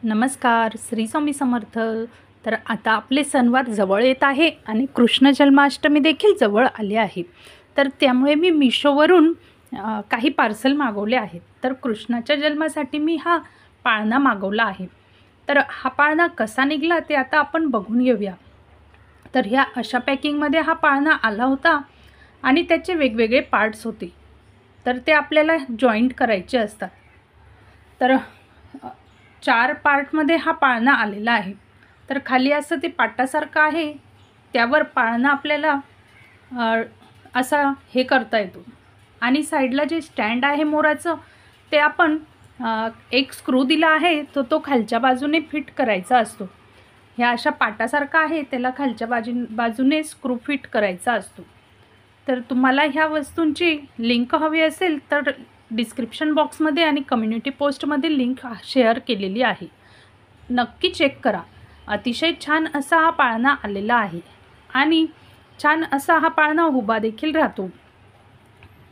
नमस्कार, श्री स्वामी समर्थ. तर आता आपले सणवार जवळ येत आहे आणि कृष्ण जन्माष्टमी देखील जवळ आली आहे. तर त्यामुळे मी मिशोवरून काही पार्सल मागवले आहेत. तर कृष्णाच्या जन्मासाठी मी हा पाळणा मागवला आहे. तर हा पाळणा कसा निघाला ते आता आपण बघून घेऊया. तर ह्या अशा पॅकिंगमध्ये हा पाळणा आला होता आणि त्याचे वेगवेगळे पार्ट्स होते. तर ते आपल्याला जॉईंट करायचे असतात. तर 4 पार्टमध्ये हा पाळणा आलेला आहे. तर खाली असं ते पाटासारखं आहे, त्यावर पाळणा आपल्याला असा हे करता येतो आणि साईडला जे स्टँड आहे मोराचं ते आपण एक स्क्रू दिला आहे, तो खालच्या बाजूने फिट करायचा असतो. ह्या अशा पाटासारखा आहे, त्याला खालच्या बाजूने स्क्रू फिट करायचा असतो. तर तुम्हाला ह्या वस्तूंची लिंक हवी असेल तर डिस्क्रिप्शन बॉक्समध्ये आणि कम्युनिटी पोस्टमध्ये लिंक शेअर केलेली आहे. नक्की चेक करा. अतिशय छान असा हा पाळणा आलेला आहे आणि छान असा हा पाळणा उभा देखील राहतो.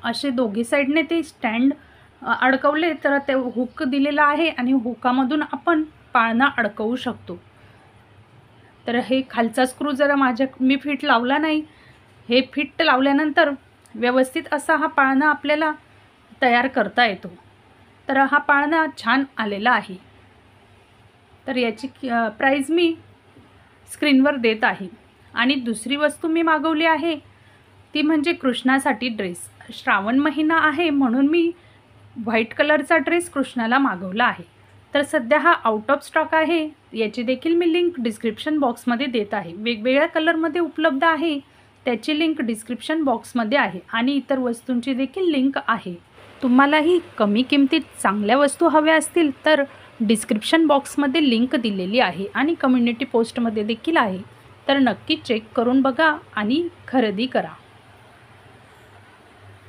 असे दोघी साईडने ते स्टँड अडकवले तर ते हुक दिलेला आहे आणि हुकामधून आपण पाळणा अडकवू शकतो. तर हे खालचा स्क्रू जरा मी फिट लावला नाही. हे फिट लावल्यानंतर व्यवस्थित असा हा पाळणा आपल्याला तयार करता येतो. तर हा पाळणा छान आलेला आहे. तर याची प्राईज मी स्क्रीनवर देत आहे. आणि दुसरी वस्तू मी मागवली आहे ती म्हणजे कृष्णासाठी ड्रेस. श्रावण महिना आहे म्हणून मी व्हाईट कलरचा ड्रेस कृष्णाला मागवला आहे. तर सध्या हा आउट ऑफ स्टॉक आहे. याची देखील मी लिंक डिस्क्रिप्शन बॉक्समध्ये देत आहे. वेगवेगळ्या कलरमध्ये उपलब्ध आहे, त्याची लिंक डिस्क्रिप्शन बॉक्समध्ये आहे आणि इतर वस्तूंची देखील लिंक आहे. तुम्हालाही कमी किमतीत चांगल्या वस्तू हव्या असतील तर डिस्क्रिप्शन बॉक्समध्ये लिंक दिलेली आहे आणि कम्युनिटी पोस्टमध्ये देखील आहे. तर नक्की चेक करून बघा आणि खरेदी करा.